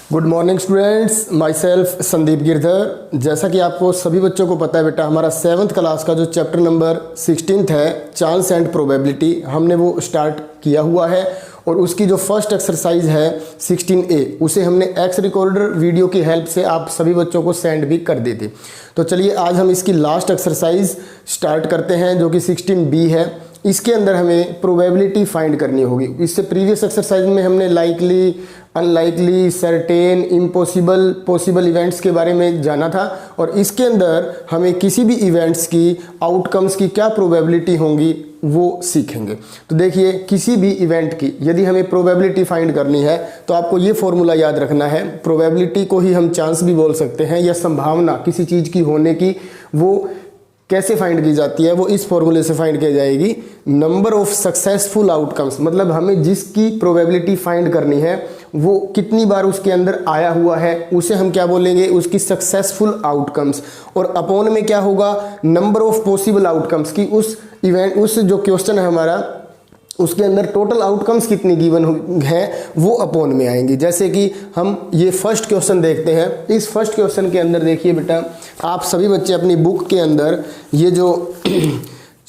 Good morning students, my self Sandeep Girdhar. जैसा कि आपको सभी बच्चों को पता है बेटा, हमारा 7th क्लास का जो चैप्टर नंबर 16 है चांस एंड प्रोबेबिलिटी, हमने वो स्टार्ट किया हुआ है और उसकी जो फर्स्ट एक्सरसाइज है 16A उसे हमने एक्स रिकॉर्डर वीडियो की हेल्प से आप सभी बच्चों को सेंड भी कर दी थी। तो चलिए आज हम इसकी लास्ट एक्सरसाइज स्टार्ट करते हैं जो कि 16B है। इसके अंदर हमें प्रोबेबिलिटी फाइंड करनी होगी। इससे प्रीवियस एक्सरसाइज में हमने likely, unlikely, certain, impossible, possible events के बारे में जाना था और इसके अंदर हमें किसी भी इवेंट्स की आउटकम्स की क्या प्रोबेबिलिटी होंगी वो सीखेंगे। तो देखिए, किसी भी इवेंट की यदि हमें प्रोबेबिलिटी फाइंड करनी है तो आपको ये फॉर्मूला याद रखना है। प्रोबेबिलिटी को ही हम चांस भी बोल सकते हैं या संभावना किसी चीज़ की होने की, वो कैसे फाइंड की जाती है, वो इस फॉर्मूले से फाइंड की जाएगी। नंबर ऑफ सक्सेसफुल आउटकम्स, मतलब हमें जिसकी प्रोबेबिलिटी फाइंड करनी है वो कितनी बार उसके अंदर आया हुआ है उसे हम क्या बोलेंगे, उसकी सक्सेसफुल आउटकम्स। और अपॉन में क्या होगा, नंबर ऑफ पॉसिबल आउटकम्स की उस इवेंट, उस जो क्वेश्चन है हमारा उसके अंदर टोटल आउटकम्स कितनी गिवन है वो अपॉन में आएंगी। जैसे कि हम ये फर्स्ट क्वेश्चन देखते हैं। इस फर्स्ट क्वेश्चन के अंदर देखिए बेटा, आप सभी बच्चे अपनी बुक के अंदर ये जो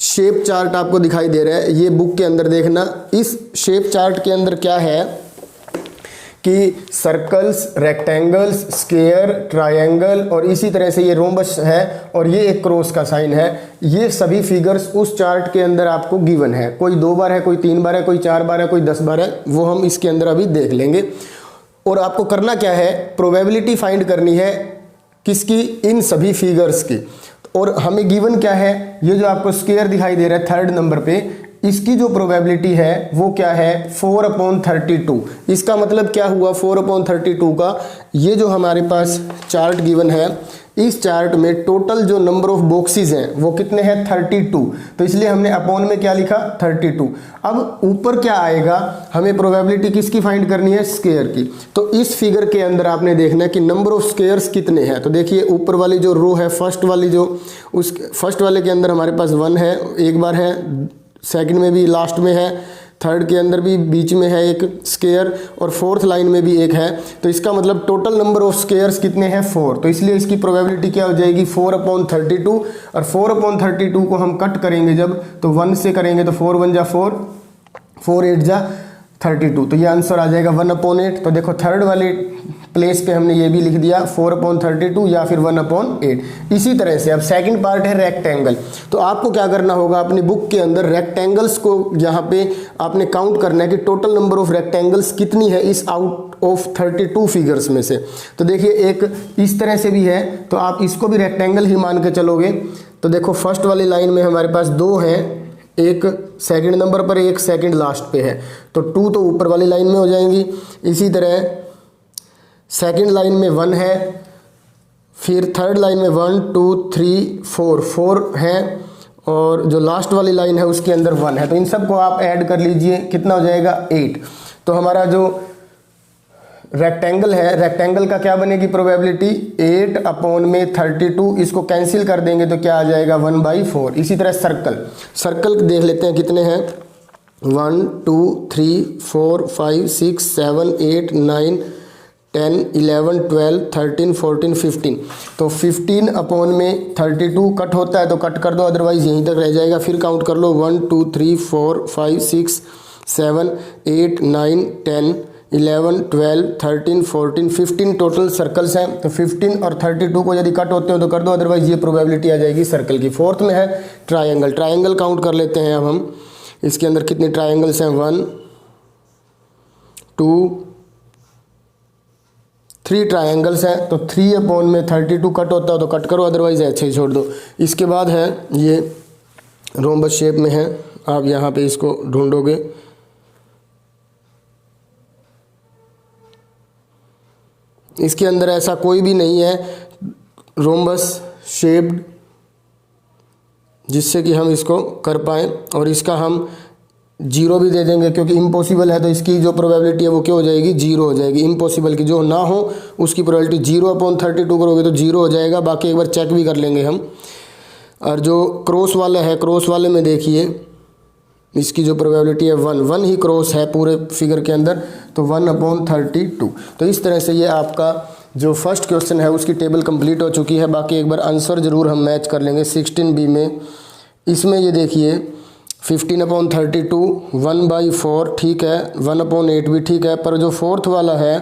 शेप चार्ट आपको दिखाई दे रहा है, ये बुक के अंदर देखना। इस शेप चार्ट के अंदर क्या है कि सर्कल्स, रेक्टेंगल्स, स्क्वायर, ट्रायंगल और इसी तरह से ये रोम्बस है और ये एक क्रॉस का साइन है। ये सभी फिगर्स उस चार्ट के अंदर आपको गिवन है। कोई 2 बार है, कोई 3 बार है, कोई 4 बार है, कोई 10 बार है, वो हम इसके अंदर अभी देख लेंगे। और आपको करना क्या है, प्रोबेबिलिटी फाइंड करनी है किसकी, इन सभी फिगर्स की। और हमें गिवन क्या है, ये जो आपको स्क्वायर दिखाई दे रहा है 3rd नंबर पे, इसकी जो प्रोबेबिलिटी है वो क्या है, 4/32। इसका मतलब क्या हुआ 4/32 का, ये जो हमारे पास चार्ट गिवन है, इस चार्ट में टोटल जो नंबर ऑफ बॉक्सेस हैं वो कितने हैं, 32। तो इसलिए हमने अपॉन में क्या लिखा, 32। अब ऊपर क्या आएगा, हमें प्रोबेबिलिटी किसकी फाइंड करनी है, स्क्वायर की। तो इस फिगर के अंदर आपने देखना है कि नंबर ऑफ स्क्वायर्स कितने हैं। तो देखिए ऊपर वाली जो रो है, फर्स्ट वाली जो, उस फर्स्ट वाले के अंदर हमारे पास 1 है, एक बार है, सेकंड में भी लास्ट में है, थर्ड के अंदर भी बीच में है एक स्क्वायर और फोर्थ लाइन में भी एक है। तो इसका मतलब टोटल नंबर ऑफ स्क्वायर्स कितने हैं, 4। तो इसलिए इसकी प्रोबेबिलिटी क्या हो जाएगी, 4/32। और 4/32 को हम कट करेंगे जब, तो 1 से करेंगे तो 4 1 जा 4, 4 8 जा 32। तो ये आंसर आ जाएगा 1/8। तो देखो थर्ड वाले प्लेस पे हमने ये भी लिख दिया 4/32 या फिर 1/8। इसी तरह से अब सेकंड पार्ट है रेक्टेंगल। तो आपको क्या करना होगा, अपनी बुक के अंदर रेक्टेंगल्स को यहाँ पे आपने काउंट करना है कि टोटल नंबर ऑफ रेक्टेंगल्स कितनी है इस आउट ऑफ 32 फिगर्स में से। तो देखिए एक इस तरह से भी है, तो आप इसको भी रेक्टेंगल ही मान के चलोगे। तो देखो फर्स्ट वाली लाइन में हमारे पास 2 हैं, एक सेकंड नंबर पर, एक सेकंड लास्ट पे है, तो 2 तो ऊपर वाली लाइन में हो जाएंगी। इसी तरह सेकंड लाइन में 1 है, फिर थर्ड लाइन में 1 2 3 4 है और जो लास्ट वाली लाइन है उसके अंदर 1 है। तो इन सब को आप ऐड कर लीजिए, कितना हो जाएगा, 8। तो हमारा जो रेक्टेंगल है, रेक्टेंगल का क्या बनेगी प्रोबेबिलिटी, 8/32। इसको कैंसिल कर देंगे तो क्या आ जाएगा, 1/4। इसी तरह सर्कल, सर्कल देख लेते हैं कितने हैं, 1 2 3 4 5 6 7 8 9 10 11 12 13 14 15। तो 15/32 कट होता है तो कट कर दो, अदरवाइज यहीं तक रह जाएगा। फिर काउंट कर लो, 1 2 3 4 5 6 7 8 9 10 11 12 13 14 15 टोटल सर्कल्स हैं। तो 15 और 32 को यदि कट होते हो तो कर दो, अदरवाइज ये प्रोबेबिलिटी आ जाएगी सर्कल की। फोर्थ में है ट्रायंगल। ट्रायंगल काउंट कर लेते हैं अब हम, इसके अंदर कितने ट्रायंगल्स हैं, 1 2 3 ट्रायंगल्स हैं। तो 3/32 कट होता हो तो कट करो, अदरवाइज ऐसे ही छोड़ दो। इसके बाद है ये रोम्बस शेप में है, आप यहाँ पे इसको ढूंढोगे, इसके अंदर ऐसा कोई भी नहीं है रोम्बस शेप्ड जिससे कि हम इसको कर पाएँ। और इसका हम 0 भी दे देंगे क्योंकि इम्पॉसिबल है, तो इसकी जो प्रोबेबिलिटी है वो क्या हो जाएगी, 0 हो जाएगी। इम्पॉसिबल की जो ना हो उसकी प्रोबेबिलिटी 0/32 करोगे तो 0 हो जाएगा। बाकी एक बार चेक भी कर लेंगे हम। और जो क्रॉस वाला है, क्रॉस वाले में देखिए इसकी जो प्रोबेबिलिटी है 1 ही क्रॉस है पूरे फिगर के अंदर, तो 1/32। तो इस तरह से ये आपका जो फर्स्ट क्वेश्चन है उसकी टेबल कंप्लीट हो चुकी है। बाकी एक बार आंसर ज़रूर हम मैच कर लेंगे 16B में। इसमें ये देखिए 15/32 1/4 ठीक है, 1/8 भी ठीक है, पर जो फोर्थ वाला है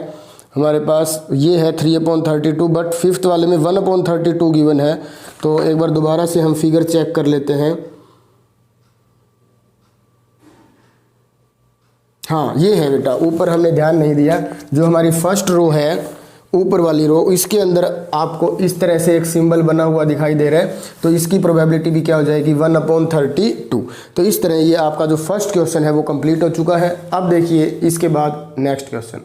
हमारे पास ये है 3/32, बट फिफ्थ वाले में 1/32 गिवन है। तो एक बार दोबारा से हम फिगर चेक कर लेते हैं। हाँ ये है बेटा, ऊपर हमने ध्यान नहीं दिया, जो हमारी फर्स्ट रो है ऊपर वाली रो, इसके अंदर आपको इस तरह से एक सिंबल बना हुआ दिखाई दे रहा है, तो इसकी प्रोबेबिलिटी भी क्या हो जाएगी 1/32। तो इस तरह ये आपका जो फर्स्ट क्वेश्चन है वो कंप्लीट हो चुका है। अब देखिए इसके बाद नेक्स्ट क्वेश्चन।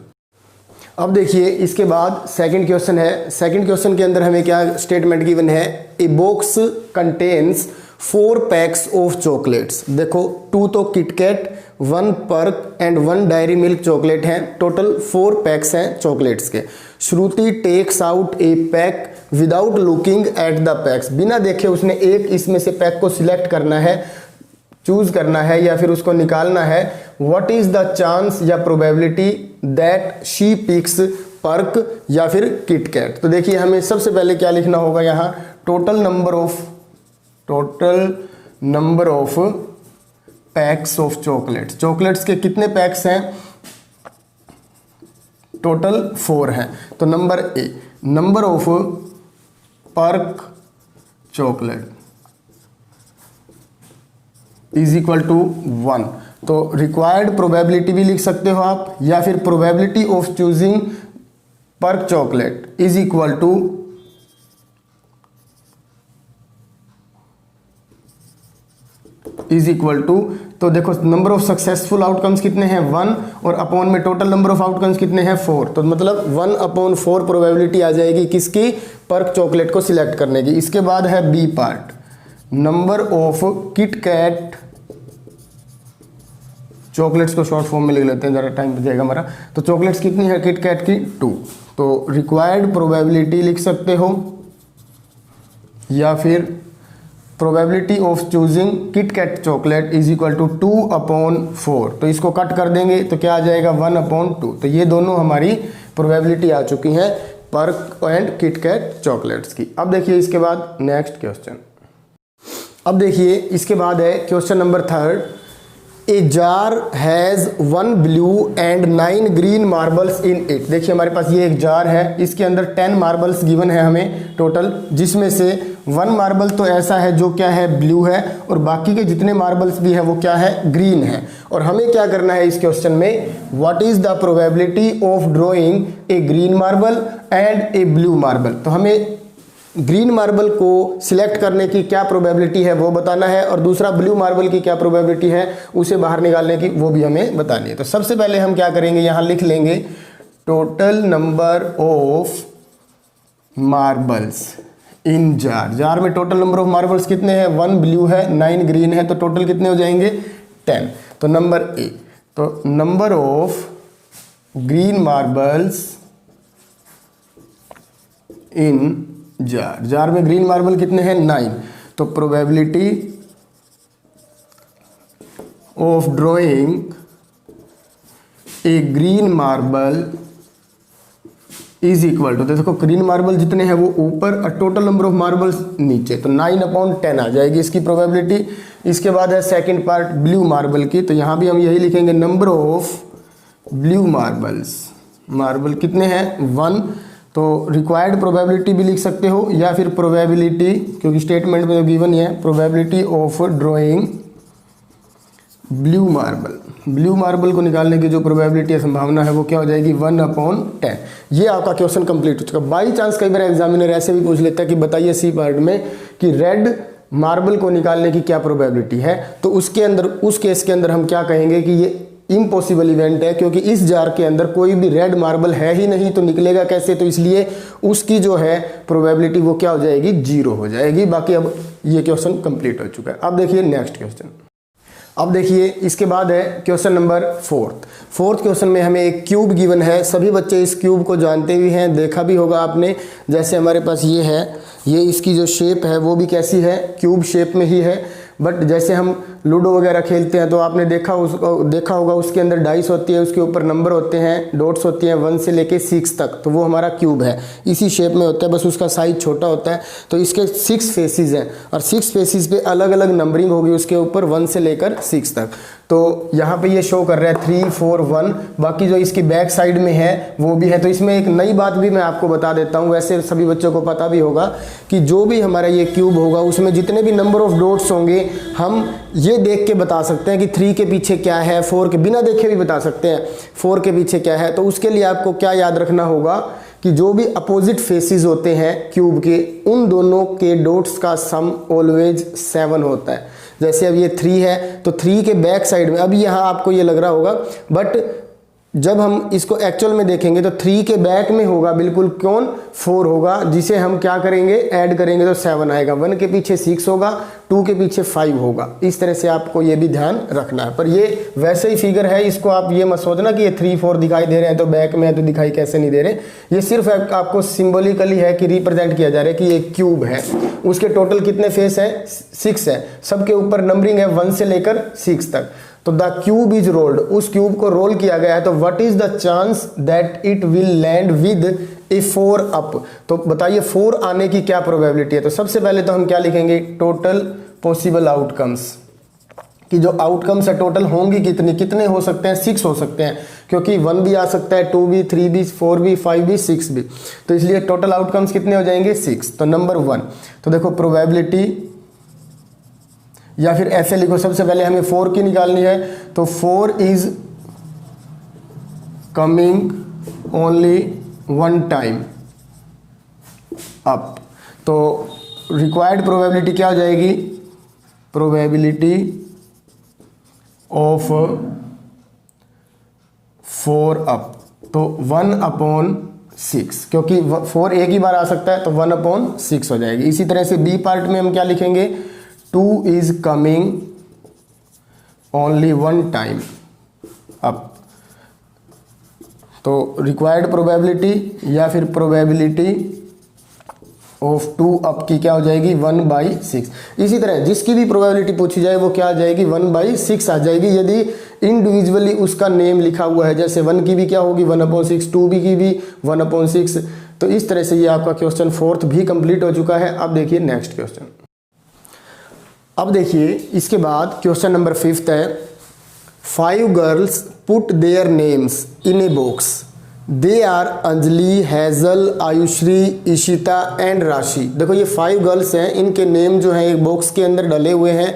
अब देखिए इसके बाद सेकंड क्वेश्चन है। सेकंड क्वेश्चन के अंदर हमें क्या स्टेटमेंट गिवन है, a box contains 4 packs of chocolates. देखो 2 तो KitKat, 1 Perk and 1 Dairy Milk chocolate हैं, टोटल 4 पैक्स हैं चॉकलेट्स के। Shruti takes out a pack without looking at the packs. बिना देखे उसने एक इसमें से पैक को सिलेक्ट करना है, चूज करना है या फिर उसको निकालना है। व्हाट इज द चांस या probability that she picks Perk या फिर किटकैट। तो देखिए हमें सबसे पहले क्या लिखना होगा यहाँ, total number of packs of chocolates. Chocolates के कितने पैक्स हैं, टोटल 4 हैं। तो number A, number of Perk chocolate is equal to 1। तो रिक्वायर्ड प्रोबेबिलिटी भी लिख सकते हो आप, या फिर probability of choosing Perk chocolate is equal to तो देखो नंबर ऑफ सक्सेसफुल आउटकम्स कितने हैं 1, और अपॉन में टोटल नंबर ऑफ आउटकम्स कितने हैं 4। तो मतलब 1/4 प्रोबेबिलिटी आ जाएगी किसकी, पर्क चॉकलेट को सिलेक्ट करने की। इसके बाद है B part, number of KitKat chocolates को शॉर्ट फॉर्म में लिख लेते हैं, ज़रा टाइम बच जाएगा हमारा। तो चॉकलेट्स कितनी है किटकैट की 2। तो रिक्वायर्ड प्रोबेबिलिटी लिख सकते हो, या फिर probability of choosing KitKat chocolate is equal to 2/4। तो इसको कट कर देंगे तो क्या आ जाएगा 1/2। तो ये दोनों हमारी प्रोबेबिलिटी आ चुकी हैं पर्क एंड किटकैट चॉकलेट्स की। अब देखिए इसके बाद नेक्स्ट क्वेश्चन। अब देखिए इसके बाद है question number 3। A jar has 1 blue and 9 green marbles in it. देखिए हमारे पास ये एक जार है, इसके अंदर 10 मार्बल्स गिवन है हमें टोटल, जिसमें से 1 मार्बल तो ऐसा है जो क्या है ब्लू है, और बाकी के जितने मार्बल्स भी है वो क्या है ग्रीन है। और हमें क्या करना है इस क्वेश्चन में, what is the probability of drawing a green marble and A blue marble. तो हमें ग्रीन मार्बल को सिलेक्ट करने की क्या प्रोबेबिलिटी है वो बताना है, और दूसरा ब्लू मार्बल की क्या प्रोबेबिलिटी है उसे बाहर निकालने की वो भी हमें बतानी है। तो सबसे पहले हम क्या करेंगे, यहाँ लिख लेंगे total number of marbles in jar. Jar में टोटल नंबर ऑफ मार्बल्स कितने हैं, 1 ब्लू है 9 ग्रीन है, तो टोटल कितने हो जाएंगे 10। तो नंबर ए, तो number of green marbles in jar. Jar में ग्रीन मार्बल कितने हैं 9। तो probability of drawing a green marble is equal to, देखो ग्रीन मार्बल जितने हैं वो ऊपर और टोटल नंबर ऑफ मार्बल्स नीचे, तो 9/10 आ जाएगी इसकी प्रोबेबिलिटी। इसके बाद है सेकंड पार्ट ब्लू मार्बल की, तो यहाँ भी हम यही लिखेंगे number of blue marbles. Marble कितने हैं 1। तो रिक्वायर्ड प्रोबेबिलिटी भी लिख सकते हो, या फिर प्रोबेबिलिटी, क्योंकि स्टेटमेंट में तो गिवन ही है, probability of drawing blue marble. Blue marble को निकालने की जो प्रोबेबिलिटी है, संभावना है, वो क्या हो जाएगी 1/10। ये आपका क्वेश्चन कंप्लीट हो चुका। बाई चांस कई बार एग्जामिनर ऐसे भी पूछ लेता है कि बताइए सी पार्ट में कि रेड मार्बल को निकालने की क्या प्रोबेबिलिटी है, तो उसके अंदर उस केस के अंदर हम क्या कहेंगे कि ये इम्पॉसिबल इवेंट है, क्योंकि इस जार के अंदर कोई भी रेड मार्बल है ही नहीं, तो निकलेगा कैसे। तो इसलिए उसकी जो है प्रोबेबिलिटी वो क्या हो जाएगी 0 हो जाएगी। बाकी अब ये क्वेश्चन कंप्लीट हो चुका है। अब देखिए नेक्स्ट क्वेश्चन। अब देखिए इसके बाद है क्वेश्चन नंबर 4th क्वेश्चन में हमें एक क्यूब गिवन है। सभी बच्चे इस क्यूब को जानते भी हैं, देखा भी होगा आपने। जैसे हमारे पास ये है, ये इसकी जो शेप है वो भी कैसी है, क्यूब शेप में ही है। बट जैसे हम लूडो वगैरह खेलते हैं तो आपने देखा होगा उसके अंदर डाइस होती है, उसके ऊपर नंबर होते हैं, डॉट्स होती हैं 1 से लेके 6 तक, तो वो हमारा क्यूब है। इसी शेप में होता है, बस उसका साइज छोटा होता है। तो इसके 6 फेसेस हैं और 6 फेसेस पे अलग अलग नंबरिंग होगी उसके ऊपर 1 से लेकर 6 तक। तो यहाँ पे ये शो कर रहा है 3 4 1। बाकी जो इसकी बैक साइड में है वो भी है। तो इसमें एक नई बात भी मैं आपको बता देता हूँ, वैसे सभी बच्चों को पता भी होगा कि जो भी हमारा ये क्यूब होगा उसमें जितने भी नंबर ऑफ डॉट्स होंगे हम ये देख के बता सकते हैं कि 3 के पीछे क्या है, 4 के बिना देखे भी बता सकते हैं 4 के पीछे क्या है। तो उसके लिए आपको क्या याद रखना होगा कि जो भी अपोजिट फेसेस होते हैं क्यूब के, उन दोनों के डॉट्स का सम ऑलवेज 7 होता है। जैसे अब ये 3 है तो 3 के बैक साइड में, अभी यहाँ आपको ये लग रहा होगा, बट जब हम इसको एक्चुअल में देखेंगे तो 3 के बैक में होगा बिल्कुल कौन, 4 होगा, जिसे हम क्या करेंगे, ऐड करेंगे तो 7 आएगा। 1 के पीछे 6 होगा, 2 के पीछे 5 होगा। इस तरह से आपको ये भी ध्यान रखना है। पर ये वैसे ही फिगर है, इसको आप ये मत सोचना कि ये 3 4 दिखाई दे रहे हैं तो बैक में है तो दिखाई कैसे नहीं दे रहे। ये सिर्फ आपको सिंबॉलिकली है कि रिप्रेजेंट किया जा रहा है कि ये क्यूब है। उसके टोटल कितने फेस है, 6 है। सबके ऊपर नंबरिंग है 1 से लेकर 6 तक। तो द क्यूब इज रोल्ड, उस क्यूब को रोल किया गया है। तो what is the chance that it will land with A 4 up. तो बताइए 4 आने की क्या प्रोबेबिलिटी है। तो सबसे पहले तो हम क्या लिखेंगे, टोटल पॉसिबल आउटकम्स, कि जो आउटकम्स है टोटल होंगी कितने हो सकते हैं, 6 हो सकते हैं, क्योंकि 1 भी आ सकता है, 2 भी, 3 भी, 4 भी, 5 भी, 6 भी। तो इसलिए टोटल आउटकम्स कितने हो जाएंगे, 6। तो नंबर 1, तो देखो प्रोबेबिलिटी, या फिर ऐसे लिखो, सबसे पहले हमें 4 की निकालनी है। तो 4 is coming only 1 time up. तो रिक्वायर्ड प्रोबेबिलिटी क्या हो जाएगी, प्रोबेबिलिटी ऑफ 4 अप, तो 1/6, क्योंकि 4 एक ही बार आ सकता है तो 1/6 हो जाएगी। इसी तरह से बी पार्ट में हम क्या लिखेंगे, 2 is coming only 1 time up। तो रिक्वायर्ड प्रोबेबिलिटी या फिर प्रोबेबिलिटी ऑफ 2 अप की क्या हो जाएगी, 1/6। इसी तरह जिसकी भी प्रोबेबिलिटी पूछी जाए वो क्या आ जाएगी, 1/6 आ जाएगी, यदि इंडिविजुअली उसका नेम लिखा हुआ है। जैसे 1 की भी क्या होगी, 1/6, 2 की भी 1/6। तो इस तरह से ये आपका क्वेश्चन 4th भी कंप्लीट हो चुका है। अब देखिए नेक्स्ट क्वेश्चन। अब देखिए इसके बाद क्वेश्चन नंबर 5th है, 5 girls put their names in a box, they are Anjali, Hazel, Aayushri, Ishita and Rashi. देखो ये 5 गर्ल्स हैं, इनके नेम जो हैं एक बॉक्स के अंदर डले हुए हैं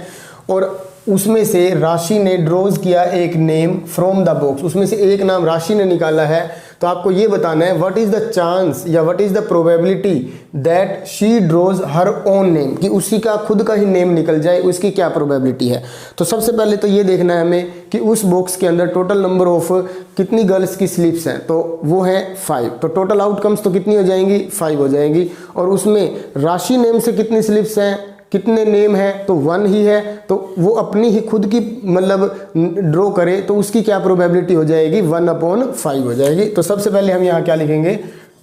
और उसमें से राशि ने ड्रॉज किया एक नेम फ्रॉम द बॉक्स, उसमें से एक नाम राशि ने निकाला है। तो आपको ये बताना है व्हाट इज द चांस या what is the probability that she draws her own name, कि उसी का खुद का ही नेम निकल जाए, उसकी क्या प्रोबेबिलिटी है। तो सबसे पहले तो ये देखना है हमें कि उस बॉक्स के अंदर टोटल नंबर ऑफ कितनी गर्ल्स की स्लिप्स हैं, तो वो है 5। तो टोटल आउटकम्स तो कितनी हो जाएंगी, 5 हो जाएंगी। और उसमें राशि नेम से कितनी स्लिप्स हैं, कितने नेम है, तो 1 ही है। तो वो अपनी ही खुद की मतलब ड्रॉ करे तो उसकी क्या प्रोबेबिलिटी हो जाएगी, 1/5 हो जाएगी। तो सबसे पहले हम यहाँ क्या लिखेंगे,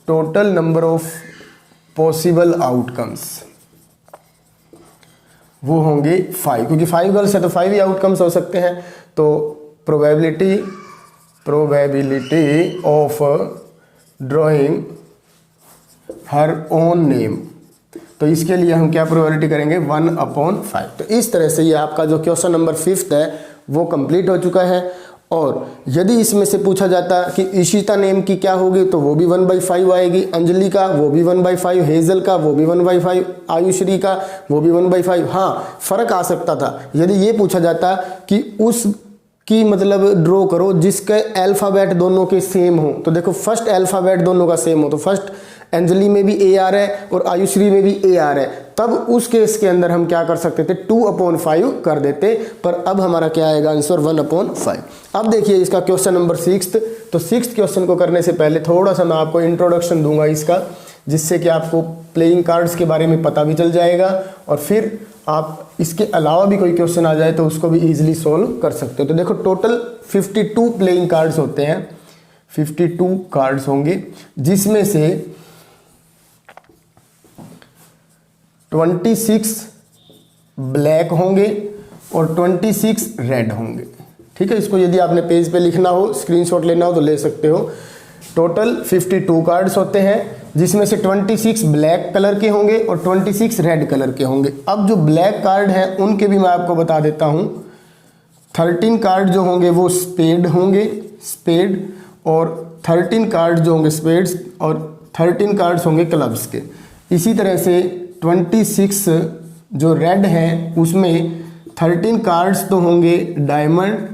total number of possible outcomes, वो होंगे 5, क्योंकि 5 गर्ल्स है तो 5 ही आउटकम्स हो सकते हैं। तो probability of drawing her own name, तो इसके लिए हम क्या प्रोबेबिलिटी करेंगे, 1/5। तो इस तरह से ये आपका जो क्वेश्चन नंबर 5th है वो कंप्लीट हो चुका है। और यदि इसमें से पूछा जाता कि इशिता नेम की क्या होगी, तो वो भी 1/5 आएगी, अंजलि का वो भी 1/5, हेजल का वो भी 1/5, आयुश्री का वो भी 1/5। हाँ, फर्क आ सकता था यदि ये पूछा जाता कि उस की मतलब ड्रॉ करो जिसके अल्फ़ाबेट दोनों के सेम हो। तो देखो फर्स्ट अल्फ़ाबेट दोनों का सेम हो, तो फर्स्ट अंजलि में भी ए आर है और आयुश्री में भी ए आर है, तब उस केस के अंदर हम क्या कर सकते थे, 2/5 कर देते। पर अब हमारा क्या आएगा आंसर, 1/5। अब देखिए इसका क्वेश्चन नंबर 6th। तो 6th क्वेश्चन को करने से पहले थोड़ा सा मैं आपको इंट्रोडक्शन दूंगा इसका, जिससे कि आपको प्लेइंग कार्ड्स के बारे में पता भी चल जाएगा और फिर आप इसके अलावा भी कोई क्वेश्चन आ जाए तो उसको भी ईजिली सोल्व कर सकते हो। तो देखो टोटल 52 प्लेइंग कार्ड्स होते हैं, 52 कार्ड्स होंगे, जिसमें से 26 ब्लैक होंगे और 26 रेड होंगे। ठीक है, इसको यदि आपने पेज पे लिखना हो, स्क्रीनशॉट लेना हो तो ले सकते हो। टोटल 52 कार्ड्स होते हैं, जिसमें से 26 ब्लैक कलर के होंगे और 26 रेड कलर के होंगे। अब जो ब्लैक कार्ड हैं उनके भी मैं आपको बता देता हूँ। 13 कार्ड जो होंगे वो स्पेड होंगे, स्पेड, और 13 कार्ड जो होंगे स्पेड्स, और 13 कार्ड्स होंगे क्लब्स के। इसी तरह से 26 जो रेड हैं उसमें 13 कार्ड्स तो होंगे डायमंड,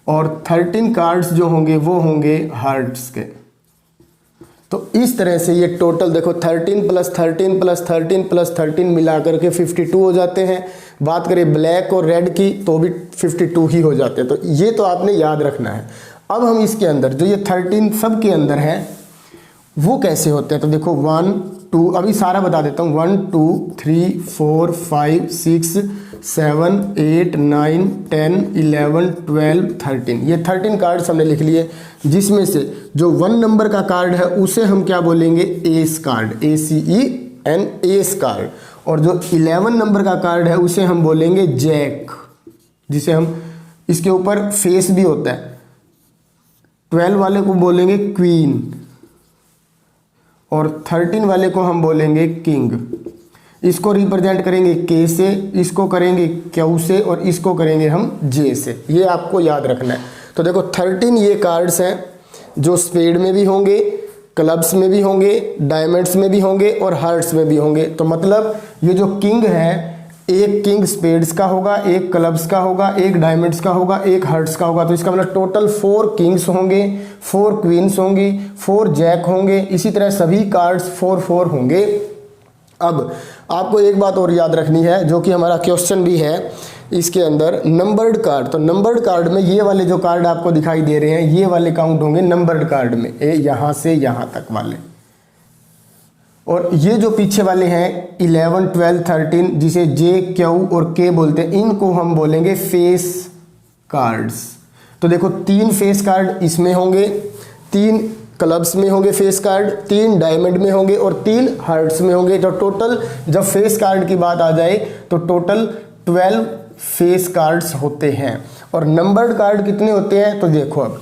और 13 कार्ड्स जो होंगे वो होंगे हार्ट्स के। तो इस तरह से ये टोटल देखो 13 + 13 + 13 + 13 मिला करके 52 हो जाते हैं। बात करें ब्लैक और रेड की तो भी 52 ही हो जाते हैं। तो ये तो आपने याद रखना है। अब हम इसके अंदर जो ये 13 सब के अंदर है वो कैसे होते हैं, तो देखो 1 2, अभी सारा बता देता हूँ। 1 2 3 4 5 6 7 8 9 10 11 12 13, ये 13 कार्ड्स हमने लिख लिए, जिसमें से जो 1 नंबर का कार्ड है उसे हम क्या बोलेंगे, S card, ACEN, S card. और जो 11 नंबर का कार्ड है उसे हम बोलेंगे जैक, जिसे हम, इसके ऊपर फेस भी होता है। 12 वाले को बोलेंगे क्वीन, और 13 वाले को हम बोलेंगे किंग। इसको रिप्रेजेंट करेंगे के से, इसको करेंगे क्यू से, और इसको करेंगे हम जे से। ये आपको याद रखना है। तो देखो 13 ये कार्ड्स हैं जो स्पेड में भी होंगे, क्लब्स में भी होंगे, डायमंड्स में भी होंगे और हार्ट्स में भी होंगे। तो मतलब ये जो किंग है, एक किंग स्पेड्स का होगा, एक क्लब्स का होगा, एक डायमंड्स का होगा, एक हार्ट्स का होगा। तो इसका मतलब टोटल 4 किंग्स होंगे, 4 क्वींस होंगी, 4 जैक होंगे। इसी तरह सभी कार्ड्स 4 होंगे। अब आपको एक बात और याद रखनी है, जो कि हमारा क्वेश्चन भी है इसके अंदर, नंबर्ड कार्ड। तो नंबर्ड कार्ड में ये वाले जो कार्ड आपको दिखाई दे रहे हैं, ये वाले काउंट होंगे नंबर्ड कार्ड में, यहाँ से यहाँ तक वाले। और ये जो पीछे वाले हैं 11 12 13, जिसे जे क्यू और के बोलते हैं, इनको हम बोलेंगे फेस कार्ड्स। तो देखो 3 फेस कार्ड इसमें होंगे, 3 क्लब्स में होंगे फेस कार्ड, 3 डायमंड में होंगे और 3 हार्ट्स में होंगे। तो टोटल जब फेस कार्ड की बात आ जाए तो टोटल 12 फेस कार्ड्स होते हैं। और नंबर्ड कार्ड कितने होते हैं, तो देखो अब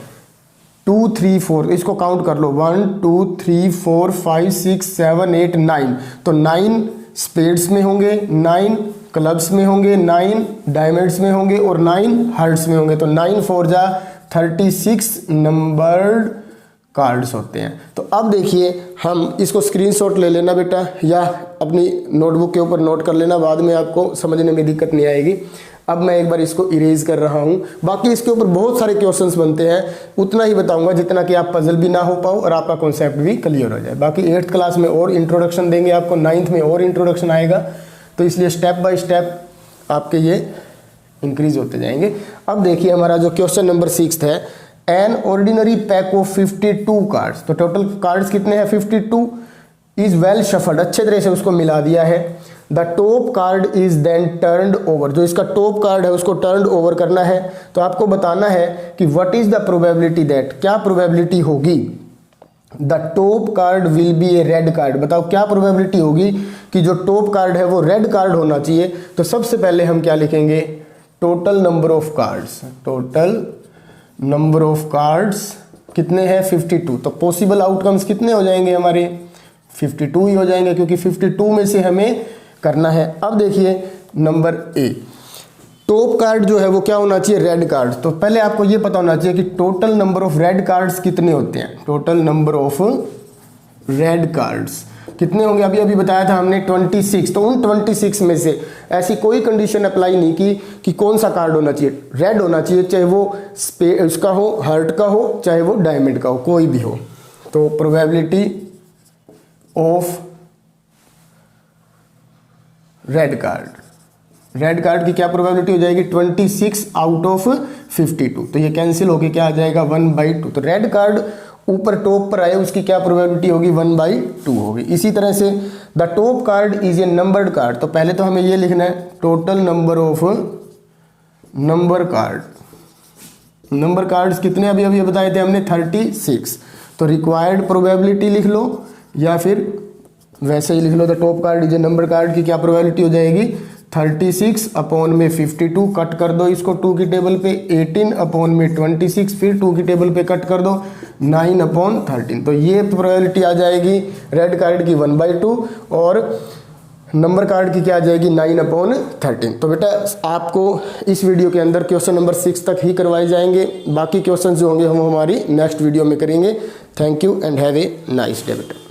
2 3 4, इसको काउंट कर लो, 1 2 3 4 5 6 7 8 9। तो 9 स्पेड्स में होंगे, 9 क्लब्स में होंगे, 9 डायमंड्स में होंगे और 9 हार्ट्स में होंगे। तो 9 4 जा 36 नंबर्ड कार्ड्स होते हैं। तो अब देखिए, हम इसको स्क्रीनशॉट ले लेना बेटा, या अपनी नोटबुक के ऊपर नोट कर लेना, बाद में आपको समझने में दिक्कत नहीं आएगी। अब मैं एक बार इसको इरेज कर रहा हूँ। बाकी इसके ऊपर बहुत सारे क्वेश्चंस बनते हैं, उतना ही बताऊंगा जितना कि आप पजल भी ना हो पाओ और आपका कॉन्सेप्ट भी क्लियर हो जाए। बाकी 8th क्लास में और इंट्रोडक्शन देंगे आपको, 9th में और इंट्रोडक्शन आएगा। तो इसलिए स्टेप बाय स्टेप आपके ये इंक्रीज होते जाएंगे। अब देखिए हमारा जो क्वेश्चन नंबर 6 है, an ordinary pack of 52 cards. तो टोटल कार्ड्स कितने हैं, 52, इज वेल शफल्ड, अच्छे तरह से उसको मिला दिया है। The top card is then turned over, जो इसका टॉप कार्ड है उसको टर्न्ड ओवर करना है। तो आपको बताना है कि what is the probability that, क्या प्रोबेबिलिटी होगी, the top card will be A red card. बताओ क्या प्रोबेबिलिटी होगी कि जो टॉप कार्ड है वो रेड कार्ड होना चाहिए। तो सबसे पहले हम क्या लिखेंगे, total number of cards, total number of cards कितने हैं, 52। तो पॉसिबल आउटकम्स कितने हो जाएंगे हमारे, 52 ही हो जाएंगे, क्योंकि 52 में से हमें करना है। अब देखिए नंबर ए, टॉप कार्ड जो है वो क्या होना चाहिए, रेड कार्ड। तो पहले आपको ये पता होना चाहिए कि total number of red cards कितने होते हैं, total number of red cards कितने होंगे। अभी अभी बताया था हमने 26। तो उन 26 में से ऐसी कोई कंडीशन अप्लाई नहीं की कि कौन सा कार्ड होना चाहिए, रेड होना चाहिए, चाहे वो उसका हो, हार्ट का हो, चाहे वो डायमंड का हो, कोई भी हो। तो प्रोबेबिलिटी ऑफ रेड कार्ड की क्या प्रोबेबिलिटी हो जाएगी, 26 आउट ऑफ 52। तो ये कैंसिल होके क्या आ जाएगा, 1/2। तो रेड कार्ड ऊपर टॉप पर आए उसकी क्या प्रोबेबिलिटी होगी, 1/2 होगी। इसी तरह से the top card is A numbered card. तो पहले तो हमें ये लिखना है total number of number cards कितने अभी अभी बताए थे हमने, 36। तो रिक्वायर्ड प्रोबेबिलिटी लिख लो या फिर वैसे ही लिख लो, the top card is a number card की क्या प्रोबेबिलिटी हो जाएगी 36 अपॉन में 52, कट कर दो इसको 2 की टेबल पे, 18 अपॉन में 26, फिर 2 की टेबल पे कट कर दो 9 अपॉन 13। तो ये प्रोबेबिलिटी आ जाएगी रेड कार्ड की 1/2 और नंबर कार्ड की क्या आ जाएगी 9 अपॉन 13। तो बेटा आपको इस वीडियो के अंदर क्वेश्चन नंबर 6 तक ही करवाए जाएंगे, बाकी क्वेश्चन जो होंगे हम हमारी नेक्स्ट वीडियो में करेंगे। Thank you and have a nice day बेटा।